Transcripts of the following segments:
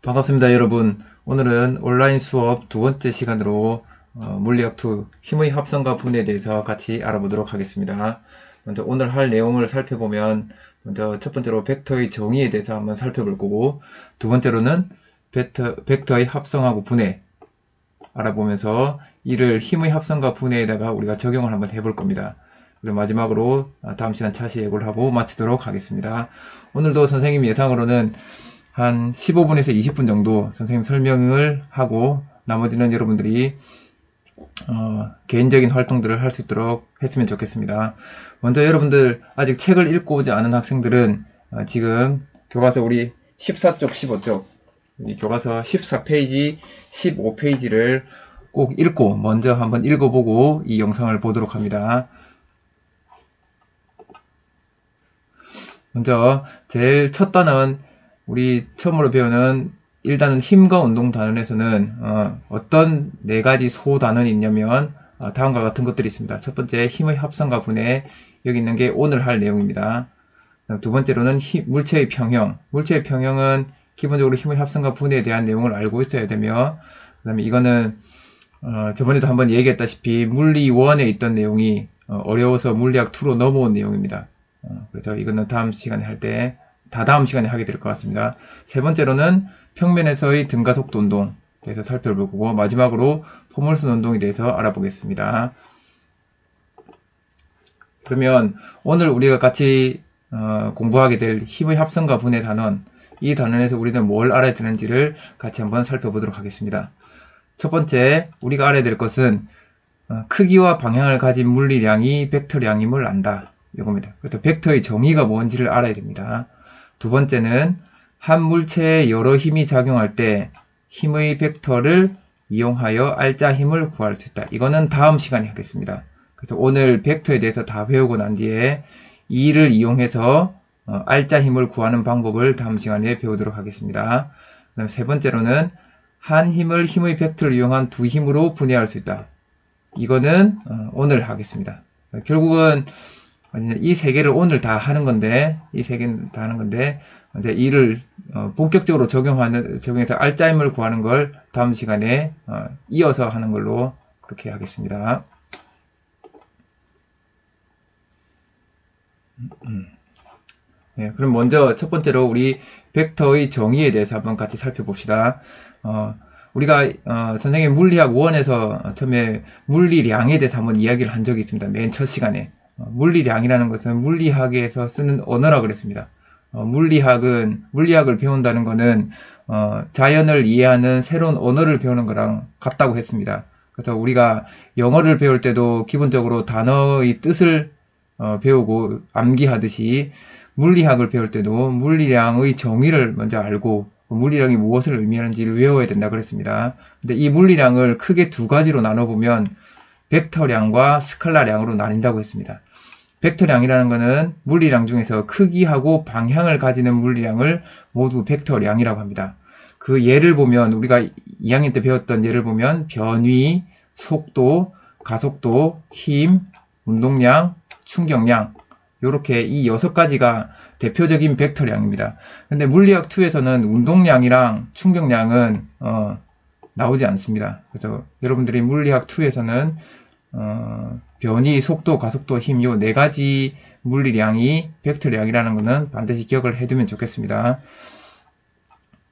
반갑습니다, 여러분. 오늘은 온라인 수업 두 번째 시간으로 물리학2 힘의 합성과 분해에 대해서 같이 알아보도록 하겠습니다. 먼저 오늘 할 내용을 살펴보면 먼저 첫 번째로 벡터의 정의에 대해서 한번 살펴볼 거고, 두 번째로는 벡터의 합성하고 분해 알아보면서 이를 힘의 합성과 분해에다가 우리가 적용을 한번 해볼 겁니다. 그리고 마지막으로 다음 시간 차시 예고를 하고 마치도록 하겠습니다. 오늘도 선생님 예상으로는 한 15분에서 20분 정도 선생님 설명을 하고 나머지는 여러분들이 개인적인 활동들을 할 수 있도록 했으면 좋겠습니다. 먼저 여러분들 아직 책을 읽고 오지 않은 학생들은 지금 교과서 우리 14쪽, 15쪽 교과서 14페이지, 15페이지를 꼭 읽고 먼저 한번 읽어보고 이 영상을 보도록 합니다. 먼저 제일 첫 단은 우리 처음으로 배우는 1단은 힘과 운동 단원에서는 어떤 네 가지 소단원이 있냐면 다음과 같은 것들이 있습니다. 첫 번째 힘의 합성과 분해, 여기 있는 게 오늘 할 내용입니다. 두 번째로는 물체의 평형, 물체의 평형은 기본적으로 힘의 합성과 분해에 대한 내용을 알고 있어야 되며, 그 다음에 이거는 저번에도 한번 얘기했다시피 물리 1에 있던 내용이 어려워서 물리학 2로 넘어온 내용입니다. 그래서 이거는 다음 시간에 할 때 다다음 시간에 하게 될 것 같습니다. 세 번째로는 평면에서의 등가속도 운동에 대해서 살펴볼 거고, 마지막으로 포물선 운동에 대해서 알아보겠습니다. 그러면 오늘 우리가 같이 공부하게 될 힘의 합성과 분해 단원, 이 단원에서 우리는 뭘 알아야 되는지를 같이 한번 살펴보도록 하겠습니다. 첫 번째 우리가 알아야 될 것은 크기와 방향을 가진 물리량이 벡터량임을 안다, 이겁니다. 그래서 벡터의 정의가 뭔지를 알아야 됩니다. 두 번째는 한 물체에 여러 힘이 작용할 때 힘의 벡터를 이용하여 알짜 힘을 구할 수 있다. 이거는 다음 시간에 하겠습니다. 그래서 오늘 벡터에 대해서 다 배우고 난 뒤에 이를 이용해서 알짜 힘을 구하는 방법을 다음 시간에 배우도록 하겠습니다. 그다음 세 번째로는 한 힘을 힘의 벡터를 이용한 두 힘으로 분해할 수 있다. 이거는 오늘 하겠습니다. 결국은 이 세 개를 오늘 다 하는 건데, 이제 이를 본격적으로 적용해서 알짜 힘을 구하는 걸 다음 시간에 이어서 하는 걸로 그렇게 하겠습니다. 네, 그럼 먼저 첫 번째로 우리 벡터의 정의에 대해서 한번 같이 살펴봅시다. 우리가 선생님 물리학 1에서 처음에 물리량에 대해서 한번 이야기를 한 적이 있습니다. 맨 첫 시간에. 물리량이라는 것은 물리학에서 쓰는 언어라고 그랬습니다. 물리학을 배운다는 것은 자연을 이해하는 새로운 언어를 배우는 거랑 같다고 했습니다. 그래서 우리가 영어를 배울 때도 기본적으로 단어의 뜻을 배우고 암기하듯이 물리학을 배울 때도 물리량의 정의를 먼저 알고 물리량이 무엇을 의미하는지를 외워야 된다 그랬습니다. 근데 이 물리량을 크게 두 가지로 나눠보면 벡터량과 스칼라량으로 나뉜다고 했습니다. 벡터량이라는 것은 물리량 중에서 크기하고 방향을 가지는 물리량을 모두 벡터량이라고 합니다. 그 예를 보면 우리가 2학년 때 배웠던 예를 보면 변위, 속도, 가속도, 힘, 운동량, 충격량, 이렇게 이 6가지가 대표적인 벡터량입니다. 근데 물리학 2에서는 운동량이랑 충격량은 나오지 않습니다. 그래서 여러분들이 물리학 2에서는 변위, 속도, 가속도, 힘 요 4가지 물리량이 벡터량이라는 것은 반드시 기억을 해두면 좋겠습니다.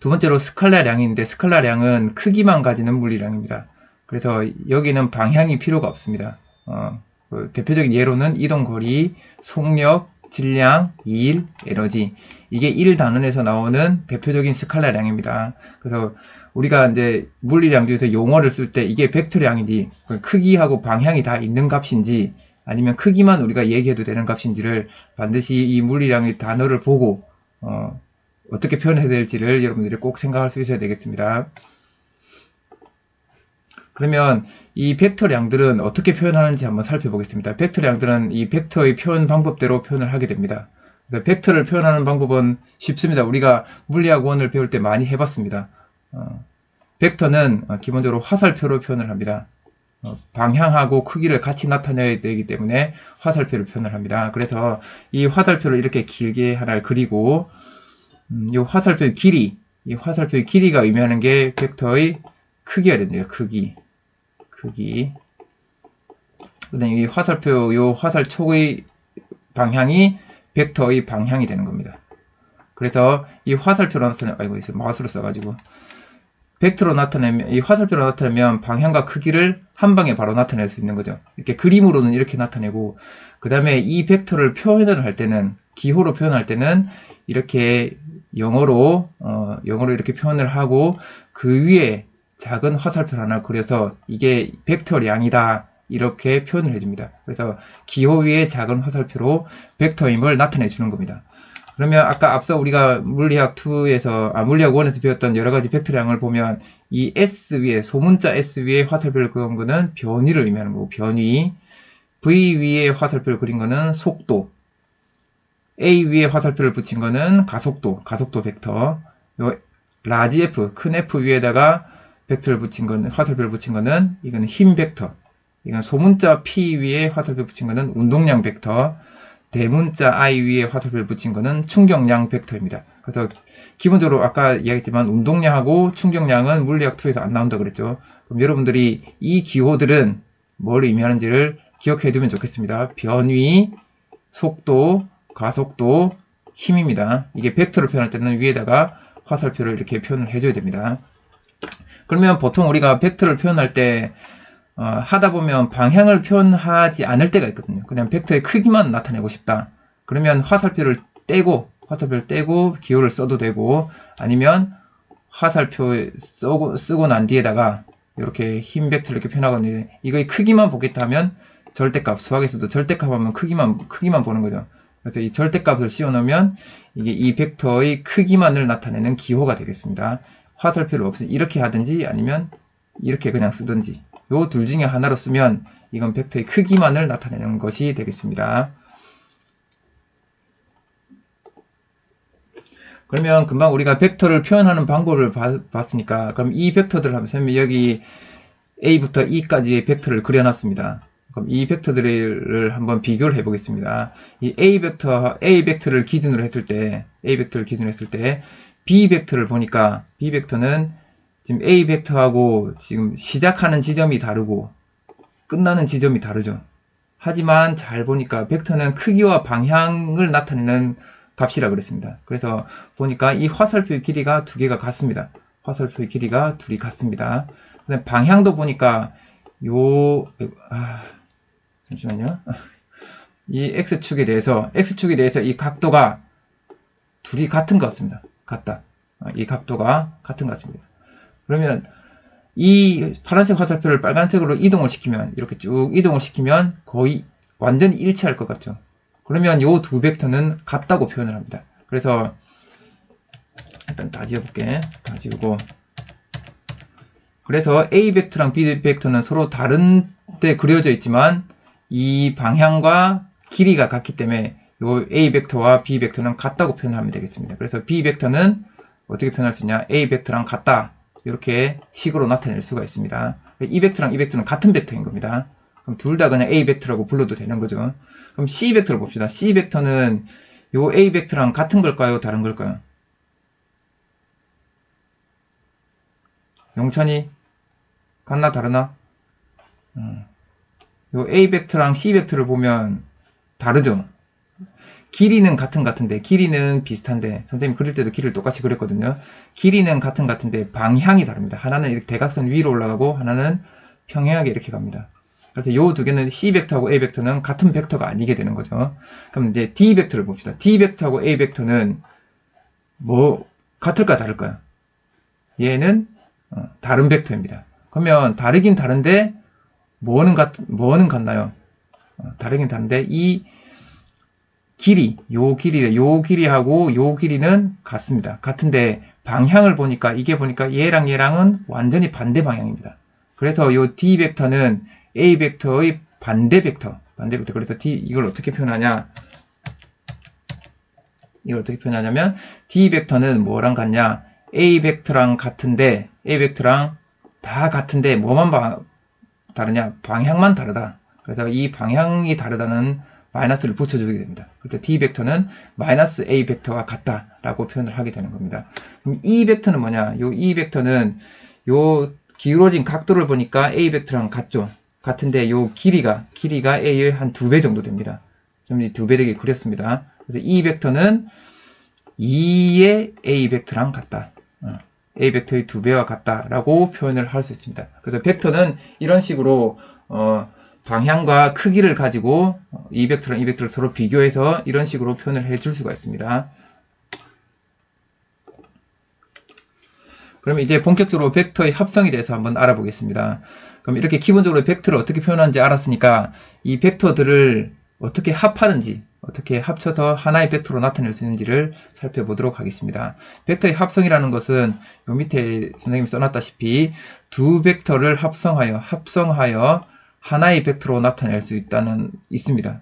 두 번째로 스칼라량인데 스칼라량은 크기만 가지는 물리량입니다. 그래서 여기는 방향이 필요가 없습니다. 대표적인 예로는 이동거리, 속력, 질량, 일, 에너지, 이게 1단원에서 나오는 대표적인 스칼라량입니다. 그래서 우리가 이제 물리량 중에서 용어를 쓸 때 이게 벡터량인지 크기하고 방향이 다 있는 값인지 아니면 크기만 우리가 얘기해도 되는 값인지를 반드시 이 물리량의 단어를 보고 어떻게 표현해야 될지를 여러분들이 꼭 생각할 수 있어야 되겠습니다. 그러면 이 벡터량들은 어떻게 표현하는지 한번 살펴보겠습니다. 벡터량들은 이 벡터의 표현 방법대로 표현을 하게 됩니다. 벡터를 표현하는 방법은 쉽습니다. 우리가 물리학 1을 배울 때 많이 해봤습니다. 벡터는 기본적으로 화살표로 표현을 합니다. 방향하고 크기를 같이 나타내야 되기 때문에 화살표로 표현을 합니다. 그래서 이 화살표를 이렇게 길게 하나를 그리고 이 화살표의 길이, 이 화살표의 길이가 의미하는 게 벡터의 크기가 됩니다. 크기. 그다음에 이 화살표, 요 화살촉의 방향이 벡터의 방향이 되는 겁니다. 그래서 이 화살표로 나타내면, 아이고, 마우스로 써가지고. 벡터로 나타내면, 이 화살표로 나타내면 방향과 크기를 한 방에 바로 나타낼 수 있는 거죠. 이렇게 그림으로는 이렇게 나타내고, 그 다음에 이 벡터를 표현을 할 때는, 기호로 표현할 때는, 이렇게 영어로 이렇게 표현을 하고, 그 위에 작은 화살표 하나 그려서, 이게 벡터량이다. 이렇게 표현을 해줍니다. 그래서 기호 위에 작은 화살표로 벡터임을 나타내 주는 겁니다. 그러면 아까 앞서 우리가 물리학 1에서 배웠던 여러 가지 벡터량을 보면 이 S 위에, 소문자 S 위에 화살표를 그은 거는 변위를 의미하는 거고, 변위. V 위에 화살표를 그린 거는 속도. A 위에 화살표를 붙인 거는 가속도 벡터. 요 라지 F, 큰 F 위에다가 벡터를 붙인 거는, 화살표를 붙인 거는 이거는 힘 벡터. 이건 소문자 P 위에 화살표 붙인 거는 운동량 벡터. 대문자 I 위에 화살표를 붙인 거는 충격량 벡터입니다. 그래서 기본적으로 아까 이야기했지만 운동량하고 충격량은 물리학 2에서 안 나온다 그랬죠. 그럼 여러분들이 이 기호들은 뭘 의미하는지를 기억해 두면 좋겠습니다. 변위, 속도, 가속도, 힘입니다. 이게 벡터를 표현할 때는 위에다가 화살표를 이렇게 표현을 해줘야 됩니다. 그러면 보통 우리가 벡터를 표현할 때 하다 보면 방향을 표현하지 않을 때가 있거든요. 그냥 벡터의 크기만 나타내고 싶다. 그러면 화살표를 떼고 기호를 써도 되고, 아니면 화살표 쓰고 난 뒤에다가 이렇게 힘 벡터를 이렇게 표현하거든요. 이거의 크기만 보겠다 하면 절대값, 수학에서도 절대값 하면 크기만 보는 거죠. 그래서 이 절대값을 씌워놓으면 이게 이 벡터의 크기만을 나타내는 기호가 되겠습니다. 화살표를 없이 이렇게 하든지 아니면 이렇게 그냥 쓰든지, 요 둘 중에 하나로 쓰면 이건 벡터의 크기만을 나타내는 것이 되겠습니다. 그러면 금방 우리가 벡터를 표현하는 방법을 봤으니까, 그럼 이 벡터들을 한번 세면 여기 A부터 E까지의 벡터를 그려놨습니다. 그럼 이 벡터들을 한번 비교를 해보겠습니다. 이 A 벡터를 기준으로 했을 때, B 벡터를 보니까, B 벡터는 지금 A 벡터하고 지금 시작하는 지점이 다르고 끝나는 지점이 다르죠. 하지만 잘 보니까 벡터는 크기와 방향을 나타내는 값이라 그랬습니다. 그래서 보니까 이 화살표의 길이가 두 개가 같습니다. 화살표의 길이가 둘이 같습니다. 그다음에 방향도 보니까 잠시만요. 이 X축에 대해서 이 각도가 둘이 같은 것 같습니다. 이 각도가 같은 것 같습니다. 그러면 이 파란색 화살표를 빨간색으로 이동을 시키면, 이렇게 쭉 이동을 시키면 거의 완전히 일치할 것 같죠. 그러면 이 두 벡터는 같다고 표현을 합니다. 그래서 일단 다 지워볼게. 다 지우고, 그래서 A 벡터랑 B 벡터는 서로 다른 데 그려져 있지만 이 방향과 길이가 같기 때문에 이 A 벡터와 B 벡터는 같다고 표현하면 되겠습니다. 그래서 B 벡터는 어떻게 표현할 수 있냐? A 벡터랑 같다. 이렇게 식으로 나타낼 수가 있습니다. 이 벡터랑 이 벡터는 같은 벡터인 겁니다. 그럼 둘 다 그냥 A 벡터라고 불러도 되는 거죠. 그럼 C 벡터를 봅시다. C 벡터는 요 A 벡터랑 같은 걸까요? 다른 걸까요? 영찬이 같나 다르나? 요 A 벡터랑 C 벡터를 보면 다르죠. 길이는 같은데, 길이는 비슷한데, 선생님 그릴 때도 길이를 똑같이 그렸거든요. 길이는 같은데 방향이 다릅니다. 하나는 이렇게 대각선 위로 올라가고 하나는 평행하게 이렇게 갑니다. 그래서 요 두 개는 C 벡터하고 A 벡터는 같은 벡터가 아니게 되는 거죠. 그럼 이제 D 벡터를 봅시다. D 벡터하고 A 벡터는 뭐 같을까 다를까요? 얘는 다른 벡터입니다. 그러면 다르긴 다른데 뭐는 같나요? 다르긴 다른데 이 요 길이하고 요 길이는 같습니다. 같은데 방향을 보니까 얘랑은 완전히 반대 방향입니다. 그래서 요 D 벡터는 A 벡터의 반대 벡터. 그래서 이걸 어떻게 표현하냐면 D 벡터는 뭐랑 같냐? A 벡터랑 같은데, A 벡터랑 다 같은데 뭐만 다르냐? 방향만 다르다. 그래서 이 방향이 다르다는 마이너스를 붙여주게 됩니다. 그때 D 벡터는 마이너스 A 벡터와 같다라고 표현을 하게 되는 겁니다. 그럼 E 벡터는 뭐냐? 요 E 벡터는 요 기울어진 각도를 보니까 A 벡터랑 같죠? 같은데 요 길이가 A의 한 2배 정도 됩니다. 좀 2배 되게 그렸습니다. 그래서 E 벡터는 2의 A 벡터랑 같다. A 벡터의 2배와 같다라고 표현을 할 수 있습니다. 그래서 벡터는 이런 식으로 방향과 크기를 가지고 이 벡터랑 이 벡터를 서로 비교해서 이런 식으로 표현을 해줄 수가 있습니다. 그러면 이제 본격적으로 벡터의 합성에 대해서 한번 알아보겠습니다. 그럼 이렇게 기본적으로 벡터를 어떻게 표현하는지 알았으니까 이 벡터들을 어떻게 합하는지, 어떻게 합쳐서 하나의 벡터로 나타낼 수 있는지를 살펴보도록 하겠습니다. 벡터의 합성이라는 것은 요 밑에 선생님이 써놨다시피 두 벡터를 합성하여 하나의 벡터로 나타낼 수 있습니다.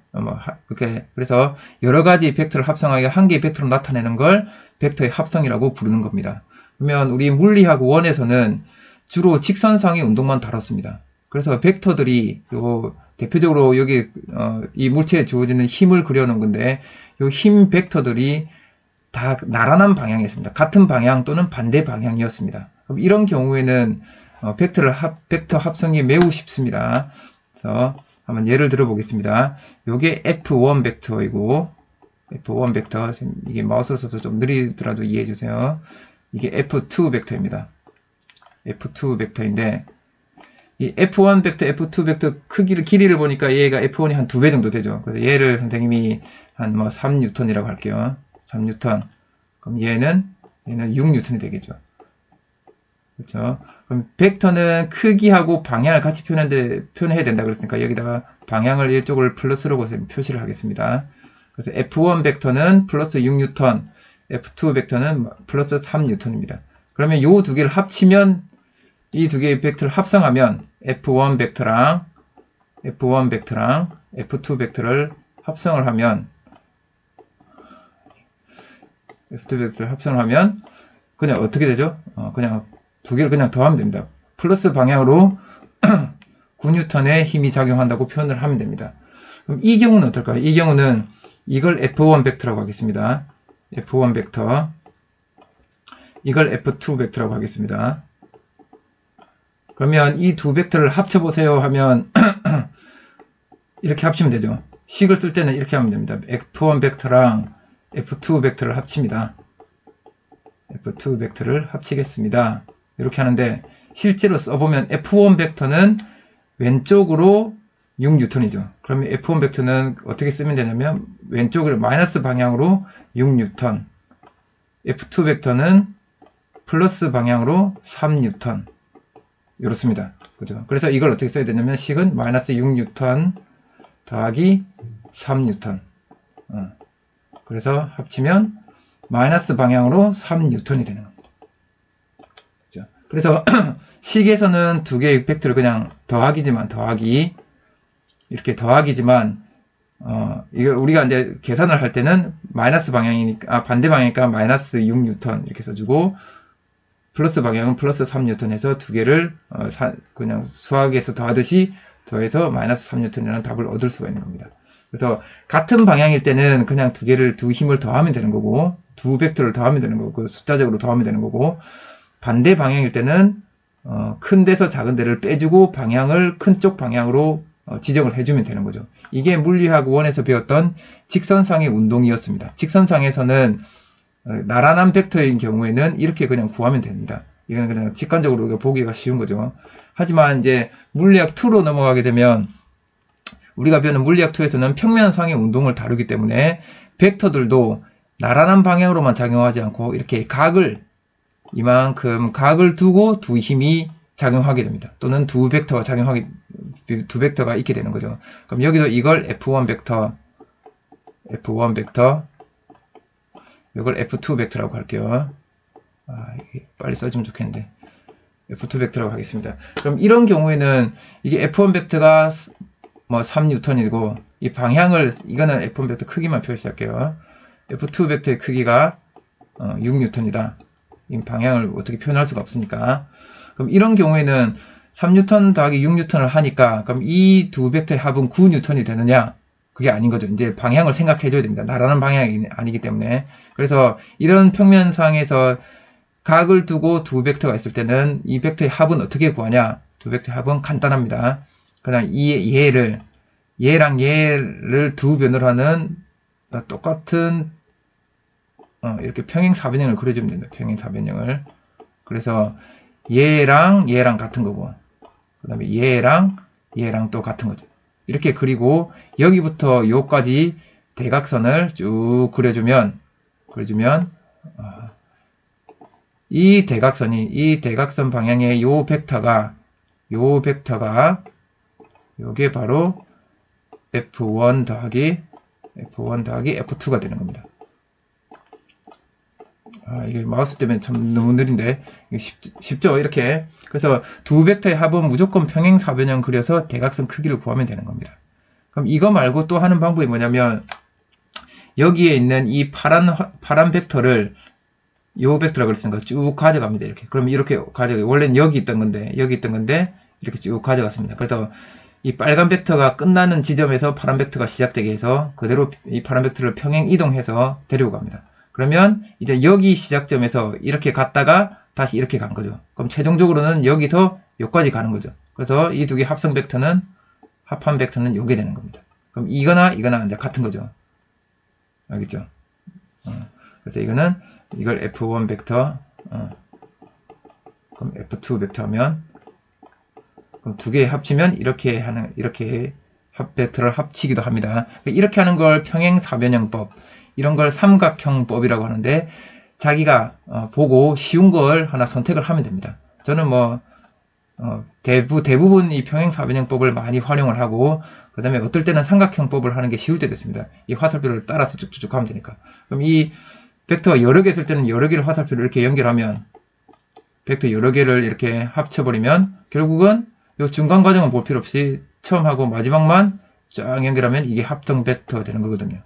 그래서 여러 가지 벡터를 합성하여 한 개의 벡터로 나타내는 걸 벡터의 합성이라고 부르는 겁니다. 그러면 우리 물리학 1에서는 주로 직선상의 운동만 다뤘습니다. 그래서 벡터들이 대표적으로 여기 이 물체에 주어지는 힘을 그려놓은 건데 이 힘 벡터들이 다 나란한 방향이었습니다. 같은 방향 또는 반대 방향이었습니다. 그럼 이런 경우에는 벡터 합성이 매우 쉽습니다. 그래서 한번 예를 들어 보겠습니다. 이게 F1 벡터이고 F1 벡터, 이게 마우스로 써서 좀 느리더라도 이해해 주세요. 이게 F2 벡터입니다. F2 벡터인데 이 F1 벡터, F2 벡터 길이를 보니까 얘가 F1이 한 2배 정도 되죠. 그래서 얘를 선생님이 한 3뉴턴이라고 할게요. 3뉴턴. 그럼 얘는 6뉴턴이 되겠죠. 그렇죠? 그럼 벡터는 크기하고 방향을 같이 표현해야 된다 그랬으니까 여기다가 방향을 이쪽을 플러스로 표시를 하겠습니다. 그래서 F1 벡터는 플러스 6뉴턴, F2 벡터는 플러스 3뉴턴입니다. 그러면 이 두 개를 합치면 이 두 개의 벡터를 합성하면 F1 벡터랑 F2 벡터를 합성을 하면 F2 벡터를 합성을 하면 그냥 어떻게 되죠? 그냥 두 개를 그냥 더하면 됩니다. 플러스 방향으로 9뉴턴의 힘이 작용한다고 표현을 하면 됩니다. 그럼 이 경우는 어떨까요? 이 경우는 이걸 F1 벡터라고 하겠습니다. F1 벡터, 이걸 F2 벡터라고 하겠습니다. 그러면 이 두 벡터를 합쳐보세요 하면 이렇게 합치면 되죠. 식을 쓸 때는 이렇게 하면 됩니다. F1 벡터랑 F2 벡터를 합칩니다. F2 벡터를 합치겠습니다. 이렇게 하는데 실제로 써보면 F1 벡터는 왼쪽으로 6뉴턴이죠. 그러면 F1 벡터는 어떻게 쓰면 되냐면 왼쪽으로 마이너스 방향으로 6뉴턴, F2 벡터는 플러스 방향으로 3뉴턴 이렇습니다. 그죠? 그래서 이걸 어떻게 써야 되냐면 식은 마이너스 6뉴턴 더하기 3뉴턴. 그래서 합치면 마이너스 방향으로 3뉴턴이 되는 겁니다. 그죠? 그래서 식에서는 두 개의 벡터를 그냥 더하기 이렇게 더하기지만 이거 우리가 이제 계산을 할 때는 마이너스 방향이니까 반대 방향이니까 마이너스 6뉴턴 이렇게 써주고 플러스 방향은 플러스 3뉴턴 해서 두 개를 그냥 수학에서 더하듯이 더해서 마이너스 3뉴턴이라는 답을 얻을 수가 있는 겁니다. 그래서 같은 방향일 때는 그냥 두 힘을 더하면 되는 거고 두 벡터를 더하면 되는 거고 숫자적으로 더하면 되는 거고 반대 방향일 때는 큰 데서 작은 데를 빼주고 방향을 큰 쪽 방향으로 지정을 해주면 되는 거죠. 이게 물리학 1에서 배웠던 직선상의 운동이었습니다. 직선상에서는 나란한 벡터인 경우에는 이렇게 그냥 구하면 됩니다. 이건 그냥 직관적으로 보기가 쉬운 거죠. 하지만 이제 물리학 2로 넘어가게 되면 우리가 배우는 물리학 2에서는 평면상의 운동을 다루기 때문에 벡터들도 나란한 방향으로만 작용하지 않고 이렇게 이만큼 각을 두고 두 힘이 작용하게 됩니다. 또는 두 벡터가 있게 되는 거죠. 그럼 여기도 이걸 F1 벡터, 이걸 F2 벡터라고 할게요. 이게 빨리 써주면 좋겠는데. F2 벡터라고 하겠습니다. 그럼 이런 경우에는 이게 F1 벡터가 3뉴턴이고 이 방향을 이거는 F1 벡터 크기만 표시할게요. F2 벡터의 크기가 6뉴턴이다. 이 방향을 어떻게 표현할 수가 없으니까. 그럼 이런 경우에는 3뉴턴 더하기 6뉴턴을 하니까 그럼 이 두 벡터의 합은 9뉴턴이 되느냐? 그게 아닌 거죠. 이제 방향을 생각해 줘야 됩니다. 나라는 방향이 아니기 때문에. 그래서 이런 평면상에서 각을 두고 두 벡터가 있을 때는 이 벡터의 합은 어떻게 구하냐? 두 벡터의 합은 간단합니다. 그냥 얘랑 얘를 두 변으로 하는 똑같은 이렇게 평행사변형을 그려주면 됩니다. 평행사변형을. 그래서 얘랑 같은 거고, 그 다음에 얘랑 또 같은 거죠. 이렇게 그리고 여기부터 요까지 대각선을 쭉 그려주면 이 대각선 방향의 요 벡터가 요게 바로 F1 더하기 F2가 되는 겁니다. 이게 마우스 때문에 참 너무 느린데 쉽죠 이렇게. 그래서 두 벡터의 합은 무조건 평행사변형 그려서 대각선 크기를 구하면 되는 겁니다. 그럼 이거 말고 또 하는 방법이 뭐냐면 여기에 있는 이 파란 벡터를 요 벡터라고 그랬으니까 쭉 가져갑니다. 이렇게. 그럼 이렇게 가져가요. 원래는 여기 있던 건데 이렇게 쭉 가져갔습니다. 그래서 이 빨간 벡터가 끝나는 지점에서 파란 벡터가 시작되게 해서 그대로 이 파란 벡터를 평행 이동해서 데리고 갑니다. 그러면 이제 여기 시작점에서 이렇게 갔다가 다시 이렇게 간 거죠. 그럼 최종적으로는 여기서 여기까지 가는 거죠. 그래서 이 두 개 합한 벡터는 요게 되는 겁니다. 그럼 이거나 이제 같은 거죠. 알겠죠? 그래서 이걸 F1 벡터, 그럼 F2 벡터 하면, 그럼 두 개 합치면 이렇게 벡터를 합치기도 합니다. 이렇게 하는 걸 평행사변형법, 이런 걸 삼각형법이라고 하는데, 자기가 보고 쉬운 걸 하나 선택을 하면 됩니다. 저는 대부분 이 평행사변형법을 많이 활용을 하고, 그 다음에 어떨 때는 삼각형법을 하는 게 쉬울 때도 있습니다. 이 화살표를 따라서 쭉쭉쭉 가면 되니까. 그럼 이 벡터가 여러 개 있을 때는 여러 개를 화살표를 이렇게 연결하면, 벡터 여러 개를 이렇게 합쳐버리면, 결국은 이 중간 과정은 볼 필요 없이 처음하고 마지막만 쫙 연결하면 이게 합성 벡터 되는 거거든요.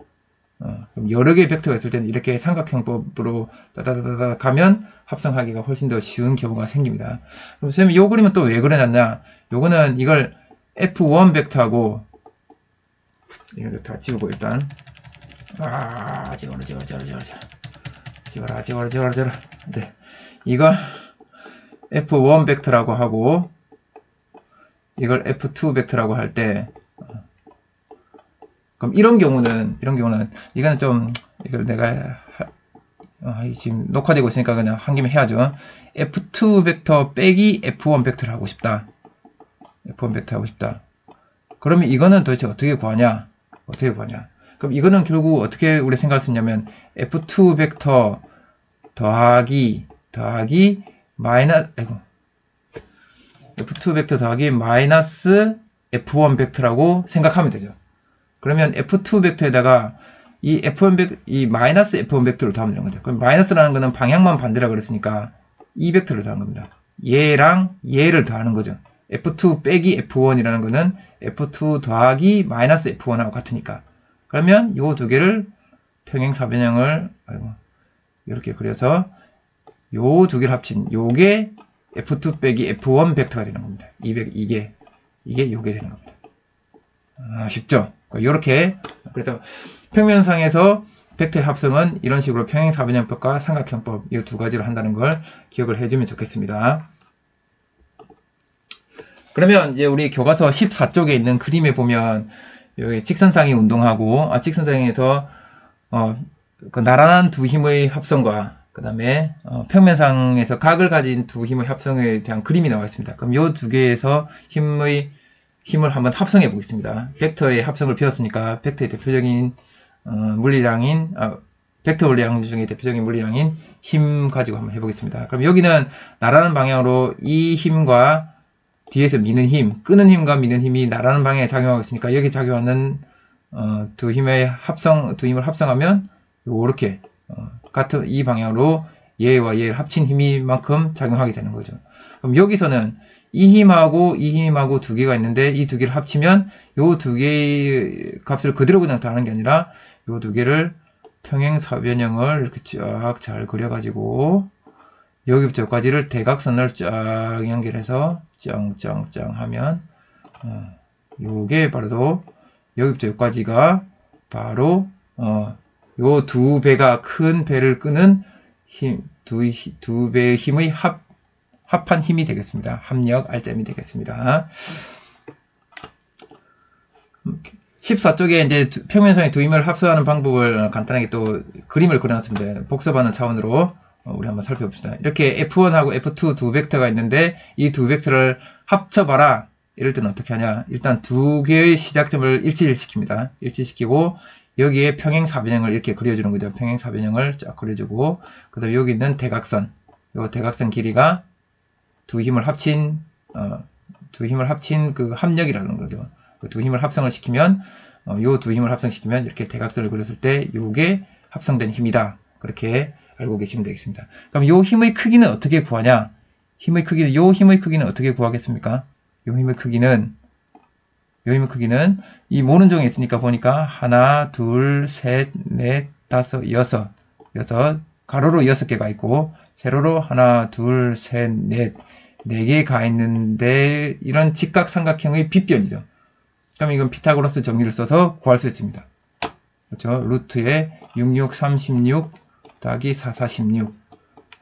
그럼 여러 개의 벡터가 있을 때는 이렇게 삼각형법으로 따다다다다 가면 합성하기가 훨씬 더 쉬운 경우가 생깁니다. 그럼 선생님 이 그림은 또 왜 그려놨냐? 요거는 이걸 F1 벡터하고 이걸 다 지우고 일단 지워라. 네. 이걸 F1 벡터라고 하고 이걸 F2 벡터라고 할 때 그럼 이런 경우는 이거는 좀 이걸 내가 지금 녹화되고 있으니까 그냥 한 김에 해야죠. F2 벡터 빼기 F1 벡터를 하고 싶다. F1 벡터 하고 싶다. 그러면 이거는 도대체 어떻게 구하냐? 그럼 이거는 결국 어떻게 우리 생각할 수 있냐면 F2 벡터 더하기 F2 벡터 더하기 마이너스 F1 벡터라고 생각하면 되죠. 그러면 F2 벡터에다가 이 마이너스 F1 벡터를 더하면 되는 거죠. 그럼 마이너스라는 거는 방향만 반대라 그랬으니까 이 벡터를 더한 겁니다. 얘랑 얘를 더하는 거죠. F2 빼기 F1이라는 거는 F2 더하기 마이너스 F1하고 같으니까. 그러면 요 두 개를 평행사변형을 이렇게 그려서 요 두 개를 합친 요게 F2 빼기 F1 벡터가 되는 겁니다. 이게 요게 되는 겁니다. 쉽죠? 요렇게. 그래서 평면상에서 벡터의 합성은 이런 식으로 평행사변형법과 삼각형법 이 두 가지로 한다는 걸 기억을 해주면 좋겠습니다. 그러면 이제 우리 교과서 14쪽에 있는 그림에 보면 여기 직선상의 운동하고 직선상에서 그 나란한 두 힘의 합성과 그 다음에 평면상에서 각을 가진 두 힘의 합성에 대한 그림이 나와 있습니다. 그럼 이 두 개에서 힘을 한번 합성해 보겠습니다. 벡터의 합성을 배웠으니까 벡터의 대표적인 물리량인 벡터 물리량 중에 대표적인 물리량인 힘 가지고 한번 해보겠습니다. 그럼 여기는 나라는 방향으로 이 힘과 뒤에서 미는 힘, 끄는 힘과 미는 힘이 나라는 방향에 작용하고 있으니까 여기 작용하는 두 힘을 합성하면 요렇게 같은 이 방향으로 얘와 얘를 합친 힘이만큼 작용하게 되는 거죠. 그럼 여기서는 이 힘하고 두 개가 있는데 이 두 개를 합치면 요 두 개의 값을 그대로 그냥 더하는 게 아니라 요 두 개를 평행사변형을 이렇게 쫙 잘 그려가지고 여기부터 여기까지를 대각선을 쫙 연결해서 짱 하면 요게 바로 여기부터 여기까지가 바로 요 두 배가 큰 배를 끄는 두 배의 힘의 합한 힘이 되겠습니다. 합력 알점이 되겠습니다. 14쪽에 이제 평면선의 두 힘을 합성하는 방법을 간단하게 또 그림을 그려놨습니다. 복습하는 차원으로 우리 한번 살펴봅시다. 이렇게 F1하고 F2 두 벡터가 있는데 이 두 벡터를 합쳐봐라. 이럴 때는 어떻게 하냐. 일단 두 개의 시작점을 일치시킵니다. 일치시키고 여기에 평행사변형을 이렇게 그려주는 거죠. 평행사변형을 쫙 그려주고 그 다음에 여기 있는 대각선. 요 대각선 길이가 두 힘을 합친 그 합력이라는 거죠. 두 힘을 합성을 시키면 요 두 힘을 합성시키면 이렇게 대각선을 그렸을 때 요게 합성된 힘이다. 그렇게 알고 계시면 되겠습니다. 그럼 요 힘의 크기는 어떻게 구하냐? 요 힘의 크기는 어떻게 구하겠습니까? 요 힘의 크기는 이 모는 종이 있으니까 보니까 하나, 둘, 셋, 넷, 다섯, 여섯 가로로 6개가 있고 세로로 하나, 둘, 셋, 넷 4개가 있는데 이런 직각삼각형의 빗변이죠. 그럼 이건 피타고라스 정리를 써서 구할 수 있습니다. 그렇죠? 루트에 66, 36 더하기 4, 46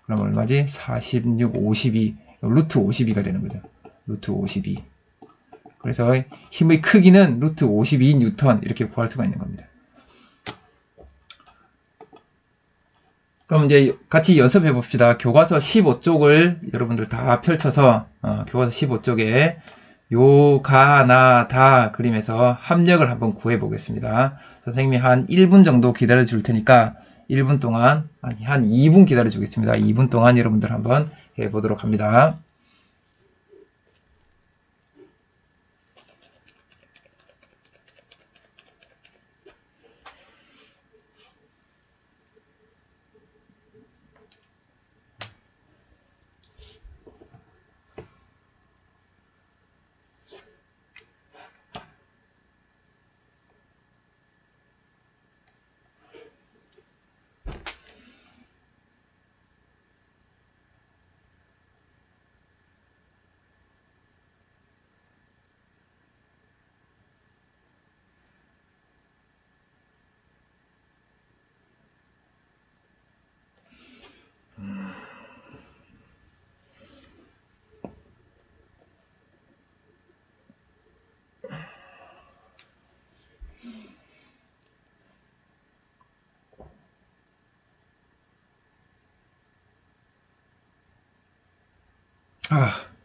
그럼 얼마지? 46, 52 루트 52가 되는 거죠. 루트 52 그래서 힘의 크기는 루트 52뉴턴 이렇게 구할 수가 있는 겁니다. 그럼 이제 같이 연습해 봅시다. 교과서 15쪽을 여러분들 다 펼쳐서 교과서 15쪽에 요, 가, 나, 다 그림에서 합력을 한번 구해 보겠습니다. 선생님이 한 1분 정도 기다려 줄 테니까 1분 동안 아니 한 2분 기다려 주겠습니다. 2분 동안 여러분들 한번 해 보도록 합니다.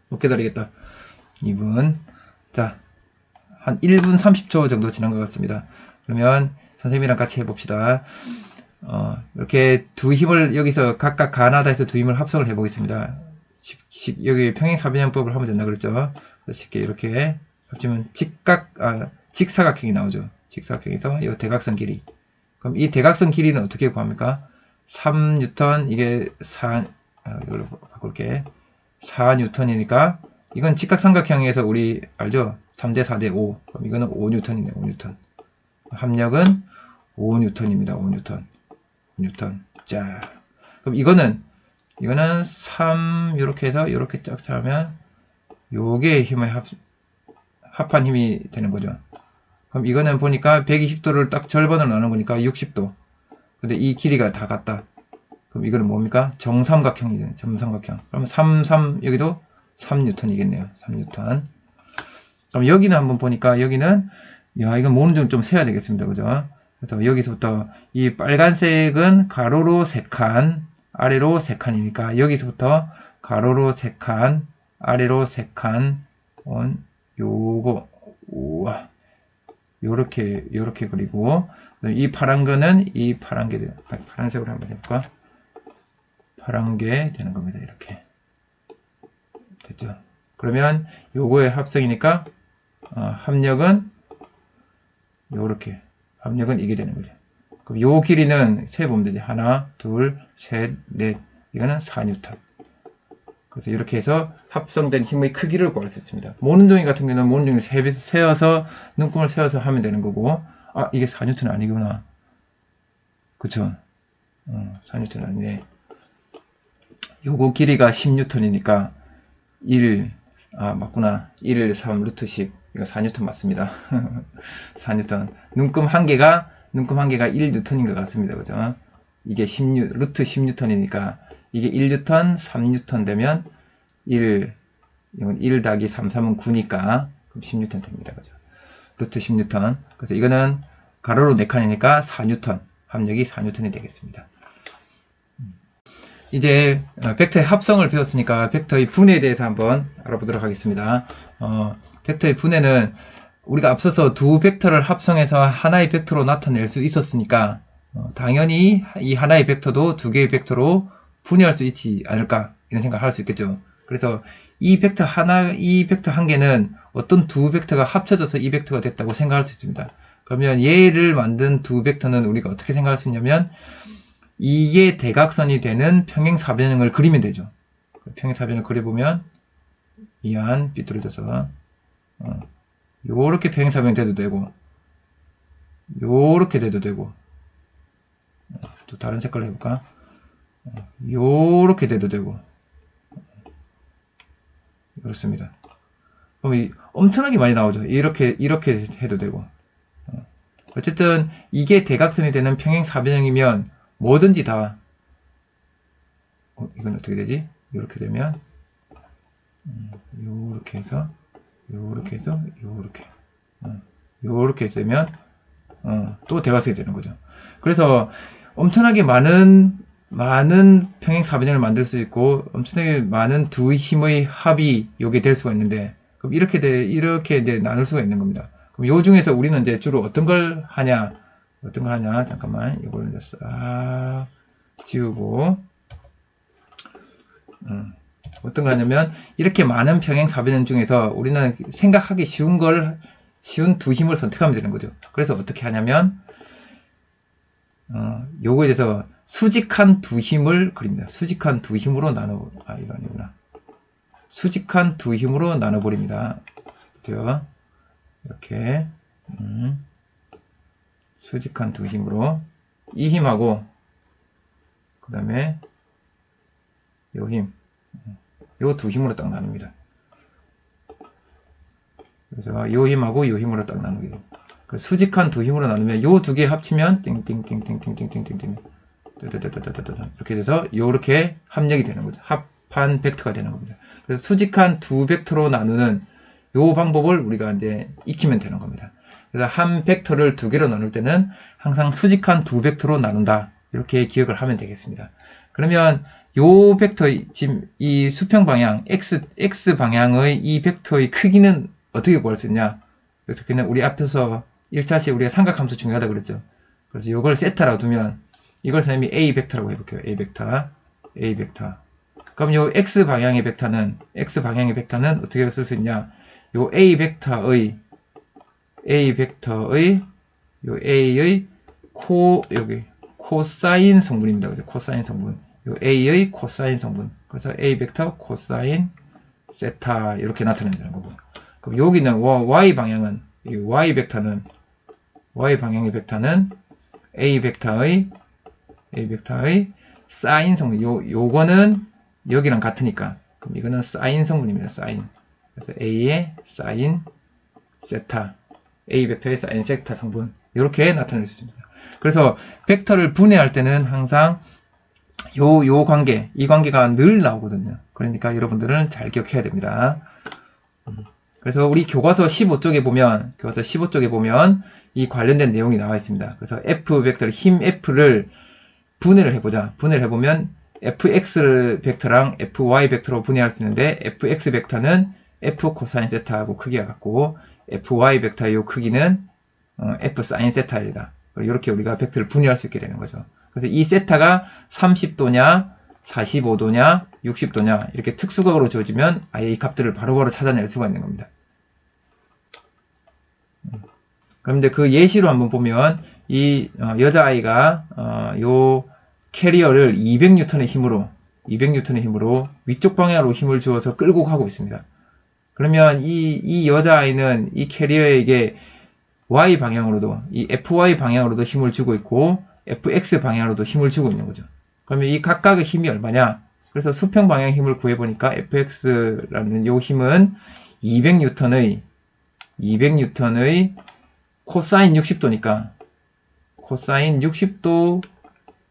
못 기다리겠다. 2분. 자, 한 1분 30초 정도 지난 것 같습니다. 그러면 선생님이랑 같이 해봅시다. 이렇게 두 힘을 여기서 각각 가나다에서 두 힘을 합성을 해보겠습니다. 여기 평행사변형법을 하면 된다 그랬죠. 쉽게 이렇게 합치면 직사각형이 나오죠. 직사각형에서 이 대각선 길이. 그럼 이 대각선 길이는 어떻게 구합니까? 3뉴턴 이게 4 이걸로 바꿀게. 4뉴턴이니까 이건 직각삼각형에서 우리 알죠? 3대 4대 5. 그럼 이거는 5뉴턴이네. 5뉴턴. 합력은 5뉴턴입니다. 5뉴턴. 자, 그럼 이거는 3 이렇게 해서 이렇게 쫙 하면 요게 힘의 합한 힘이 되는 거죠. 그럼 이거는 보니까 120도를 딱 절반으로 나눈 거니까 60도. 근데 이 길이가 다 같다. 그럼 이거는 뭡니까? 정삼각형이네. 정삼각형. 그럼 3 여기도 3뉴턴이겠네요. 3뉴턴. 그럼 여기는 한번 보니까 여기는 이건 모는 좀 세야 되겠습니다. 그죠? 그래서 여기서부터 이 빨간색은 가로로 3칸, 아래로 3칸이니까 여기서부터 가로로 3칸, 아래로 3칸, 요거 우와. 요렇게 그리고 이 파란 거는 이 파란색으로 한번 해볼까? 파란 게 되는 겁니다. 이렇게 됐죠? 그러면 요거의 합성이니까 합력은 요렇게 합력은 이게 되는 거죠. 그럼 요 길이는 세보면 되지. 하나, 둘, 셋, 넷. 이거는 4뉴턴. 그래서 이렇게 해서 합성된 힘의 크기를 구할 수 있습니다. 모는 종이 같은 경우는 모는 종이를 세어서 눈금을 세워서 하면 되는 거고 이게 4뉴턴 아니구나. 그쵸? 4뉴턴 아니네. 요거 길이가 10뉴턴이니까 1, 아, 맞구나. 1, 3, 루트 10. 이거 4N 맞습니다. 4N. 눈금 한 개가 1N인 것 같습니다. 그죠? 이게 루트 10N이니까 이게 1N, 3N 되면 1, 이건 1 더하기 3, 3은 9니까 그럼 10N 됩니다. 그죠? 루트 10N. 그래서 이거는 가로로 4칸이니까 4N. 합력이 4N이 되겠습니다. 이제 벡터의 합성을 배웠으니까 벡터의 분해에 대해서 한번 알아보도록 하겠습니다. 벡터의 분해는 우리가 앞서서 두 벡터를 합성해서 하나의 벡터로 나타낼 수 있었으니까 당연히 이 하나의 벡터도 두 개의 벡터로 분해할 수 있지 않을까 이런 생각을 할 수 있겠죠. 그래서 이 벡터 한 개는 어떤 두 벡터가 합쳐져서 이 벡터가 됐다고 생각할 수 있습니다. 그러면 얘를 만든 두 벡터는 우리가 어떻게 생각할 수 있냐면 이게 대각선이 되는 평행사변형을 그리면 되죠. 평행사변을 그려보면 이안 삐뚤어져서 요렇게 평행사변이 돼도 되고 요렇게 돼도 되고 또 다른 색깔로 해볼까? 요렇게 돼도 되고 그렇습니다. 그럼 엄청나게 많이 나오죠. 이렇게 해도 되고 어쨌든 이게 대각선이 되는 평행사변형이면 뭐든지 다 이건 어떻게 되지? 이렇게 되면 요렇게 해서 요렇게 되면 또 대각선이 되는 거죠. 그래서 엄청나게 많은 평행사변형을 만들 수 있고 엄청나게 많은 두 힘의 합이 요게 될 수가 있는데 그럼 이렇게 나눌 수가 있는 겁니다. 그럼 요 중에서 우리는 이제 주로 어떤 걸 하냐? 잠깐만 이걸 이제 싹 지우고 어떤 거 하냐면 이렇게 많은 평행사변형 중에서 우리는 생각하기 쉬운 두 힘을 선택하면 되는 거죠. 그래서 어떻게 하냐면 요거에 대해서 수직한 두 힘을 그립니다. 수직한 두 힘으로 이거 아니구나. 수직한 두 힘으로 나눠버립니다. 그죠? 이렇게 수직한 두 힘으로 이 힘하고 그 다음에 요 힘, 요 두 힘으로 딱 나눕니다. 그래서 요 힘하고 요 힘으로 딱 나누게 됩니다. 수직한 두 힘으로 나누면 요 두 개 합치면 띵띵띵띵띵띵띵띵띵 이렇게 돼서 요렇게 합력이 되는 거죠. 합한 벡터가 되는 겁니다. 그래서 수직한 두 벡터로 나누는 요 방법을 우리가 이제 익히면 되는 겁니다. 그래서 한 벡터를 두 개로 나눌 때는 항상 수직한 두 벡터로 나눈다. 이렇게 기억을 하면 되겠습니다. 그러면 요 벡터, 지금 이 수평 방향, x 방향의 이 벡터의 크기는 어떻게 구할 수 있냐? 그래서 그냥 우리 앞에서 1차시에 우리가 삼각함수 중요하다고 그랬죠. 그래서 이걸 세타라고 두면 이걸 선생님이 A 벡터라고 해볼게요. A 벡터. 그럼 요 x 방향의 벡터는 어떻게 쓸 수 있냐? 요 A 벡터의 요 A의 코사인 성분입니다. 그죠? 코사인 성분. 요 A의 코사인 성분. 그래서 A 벡터 코사인 세타 이렇게 나타낸다는 거고. 그럼 여기는 Y 방향은 이 Y 방향의 벡터는 A 벡터의 사인 성분. 요거는 여기랑 같으니까. 그럼 이거는 사인 성분입니다. 사인. 그래서 A의 사인 세타. A 벡터의 사인 세타 성분. 이렇게 나타낼 수 있습니다. 그래서 벡터를 분해할 때는 항상 이 관계가 늘 나오거든요. 그러니까 여러분들은 잘 기억해야 됩니다. 그래서 우리 교과서 15쪽에 보면 이 관련된 내용이 나와 있습니다. 그래서 F 벡터를 힘 F를 분해를 해보자. 분해를 해보면 fx 벡터랑 fy 벡터로 분해할 수 있는데 fx 벡터는 f 코사인 세타하고 크기가 같고 fy 벡터의 이 크기는 f 사인 세타이다. 이렇게 우리가 벡터를 분해할 수 있게 되는 거죠. 그래서 이 세타가 30도냐 45도냐 60도냐 이렇게 특수각으로 주어지면 아예 이 값들을 바로바로 찾아낼 수가 있는 겁니다. 그럼 이제 그 예시로 한번 보면 이 여자아이가 요 캐리어를 200N의 힘으로 위쪽 방향으로 힘을 주어서 끌고 가고 있습니다. 그러면 이 여자아이는 이 캐리어에게 Y 방향으로도 이 FY 방향으로도 힘을 주고 있고 FX 방향으로도 힘을 주고 있는 거죠. 그러면 이 각각의 힘이 얼마냐? 그래서 수평 방향 힘을 구해보니까 fx라는 요 힘은 200N의 코사인 60도니까 코사인 60도만큼의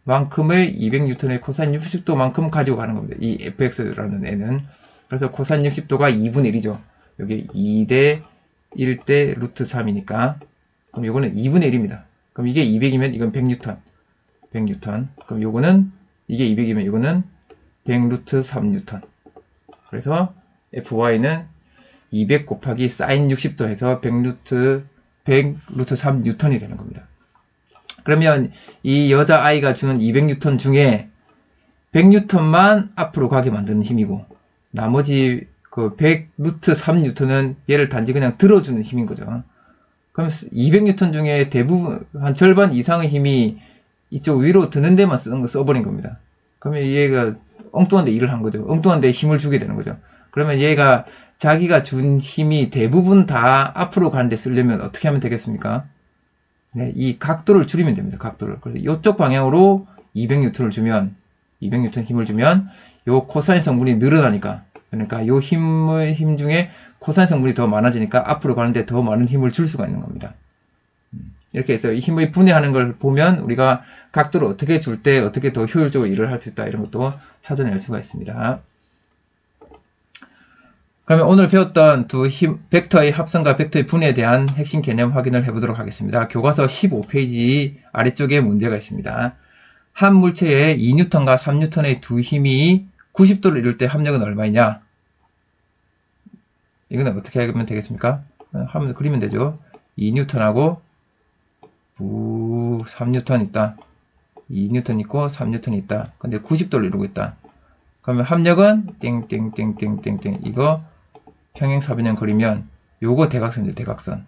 200N의 코사인 60도만큼 가지고 가는 겁니다. 이 fx라는 애는. 그래서 코사인 60도가 2분의 1이죠. 여기 2대 1대 루트 3이니까. 그럼 요거는 2분의 1입니다. 그럼 이게 200이면 이건 100N. 그럼 요거는 이게 200이면 요거는 100 루트 3N. 그래서 fy는 200 곱하기 사인 60도 해서 100 루트 3N이 되는 겁니다. 그러면 이 여자 아이가 주는 200N 중에 100N만 앞으로 가게 만드는 힘이고 나머지 그 100 루트 3N은 얘를 단지 그냥 들어주는 힘인 거죠. 그럼 200N 중에 대부분 한 절반 이상의 힘이 이쪽 위로 드는 데만 써버린 겁니다. 그러면 얘가 엉뚱한 데 일을 한 거죠. 엉뚱한 데 힘을 주게 되는 거죠. 그러면 얘가 자기가 준 힘이 대부분 다 앞으로 가는데 쓰려면 어떻게 하면 되겠습니까? 네, 이 각도를 줄이면 됩니다. 각도를. 그래서 이쪽 방향으로 200N을 주면 200N 힘을 주면 요 코사인 성분이 늘어나니까 그러니까 요 힘 중에 코사인 성분이 더 많아지니까 앞으로 가는데 더 많은 힘을 줄 수가 있는 겁니다. 이렇게 해서 이 힘의 분해하는 걸 보면 우리가 각도를 어떻게 줄 때 어떻게 더 효율적으로 일을 할 수 있다 이런 것도 찾아낼 수가 있습니다. 그러면 오늘 배웠던 두 벡터의 합성과 벡터의 분해에 대한 핵심 개념 확인을 해보도록 하겠습니다. 교과서 15페이지 아래쪽에 문제가 있습니다. 한 물체에 2N과 3N의 두 힘이 90도를 이룰 때 합력은 얼마이냐? 이거는 어떻게 하면 되겠습니까? 한번 그리면 되죠. 2N하고 3N 있다. 2N 있고 3N 있다. 근데 90도를 이루고 있다. 그러면 합력은 땡땡땡땡땡땡 이거 평행사변형 그리면 요거 대각선이죠. 대각선.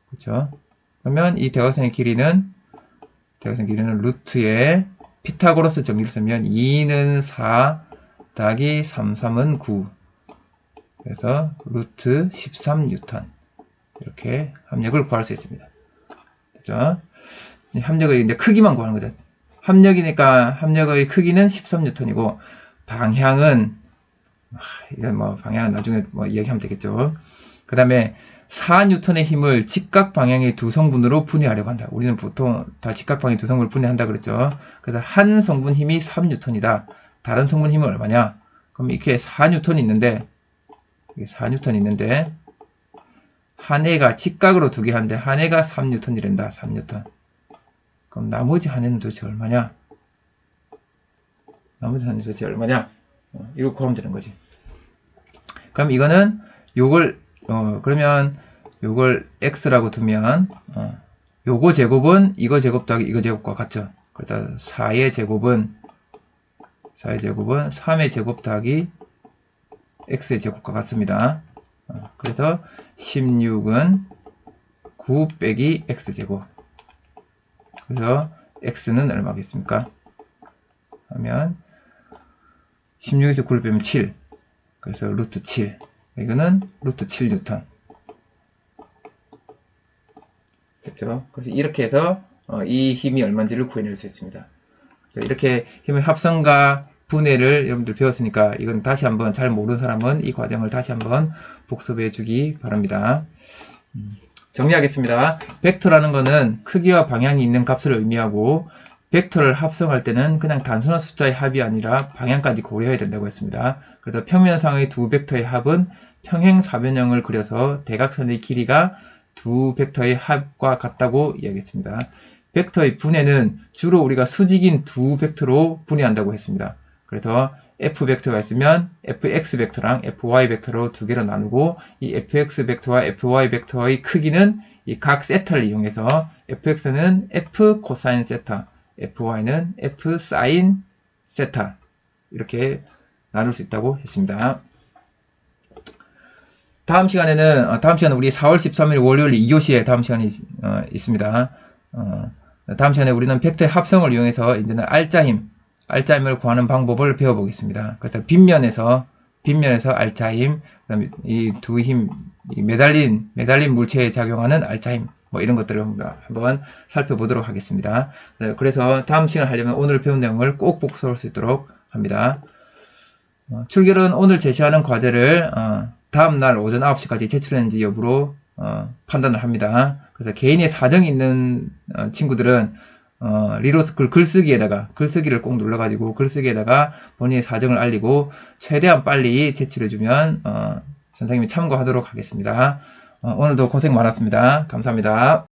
그렇죠? 그러면 이 대각선의 길이는 루트에 피타고라스 정리를 쓰면 2는 4 더하기 3, 3은 9. 그래서 루트 13N 이렇게 합력을 구할 수 있습니다. 그죠? 합력의 이제 크기만 구하는 거죠. 합력이니까 합력의 크기는 13N이고 방향은 이건 뭐 방향은 나중에 뭐 이야기하면 되겠죠. 그 다음에 4N의 힘을 직각 방향의 두 성분으로 분해하려고 한다. 우리는 보통 다 직각 방향의 두 성분을 분해한다 그랬죠. 그래서 한 성분 힘이 3N이다. 다른 성분 힘은 얼마냐? 그럼 이렇게 4N이 있는데 한 해가 직각으로 두 개 하는데 한 해가 3N이란다. 3N. 그럼 나머지 한 해는 도대체 얼마냐? 이렇게 구하면 되는 거지. 그럼 이거는 그러면 요걸 x라고 두면 요거 제곱은 이거 제곱 더하기 이거 제곱과 같죠. 그래서 4의 제곱은 3의 제곱 더하기 x의 제곱과 같습니다. 그래서 16은 9 빼기 x제곱. 그래서 x는 얼마겠습니까? 하면 16에서 9를 빼면 7. 그래서 루트 7. 이거는 루트 7N. 됐죠? 그래서 이렇게 해서 이 힘이 얼마인지를 구해낼 수 있습니다. 그래서 이렇게 힘의 합성과 분해를 여러분들 배웠으니까 이건 다시 한번 잘 모르는 사람은 이 과정을 다시 한번 복습해 주기 바랍니다. 정리하겠습니다. 벡터라는 거는 크기와 방향이 있는 값을 의미하고 벡터를 합성할 때는 그냥 단순한 숫자의 합이 아니라 방향까지 고려해야 된다고 했습니다. 그래서 평면상의 두 벡터의 합은 평행사변형을 그려서 대각선의 길이가 두 벡터의 합과 같다고 이야기했습니다. 벡터의 분해는 주로 우리가 수직인 두 벡터로 분해한다고 했습니다. 그래서 f 벡터가 있으면 fx 벡터랑 fy 벡터로 두 개로 나누고 이 fx 벡터와 fy 벡터의 크기는 이 각 세타를 이용해서 fx는 f 코사인 세타, fy는 f 사인 세타 이렇게 나눌 수 있다고 했습니다. 다음 시간에는 우리 4월 13일 월요일 2교시에 다음 시간이 있습니다. 다음 시간에 우리는 벡터의 합성을 이용해서 이제는 알짜힘을 구하는 방법을 배워보겠습니다. 그래서 빗면에서 알짜힘, 그다음에 이 두 힘, 매달린 물체에 작용하는 알짜힘, 뭐 이런 것들을 한번 살펴보도록 하겠습니다. 그래서 다음 시간을 하려면 오늘 배운 내용을 꼭 복습할 수 있도록 합니다. 출결은 오늘 제시하는 과제를 다음날 오전 9시까지 제출했는지 여부로 판단을 합니다. 그래서 개인의 사정이 있는 친구들은 리로스쿨 글쓰기를 꼭 눌러가지고 글쓰기에다가 본인의 사정을 알리고 최대한 빨리 제출해주면 선생님이 참고하도록 하겠습니다. 오늘도 고생 많았습니다. 감사합니다.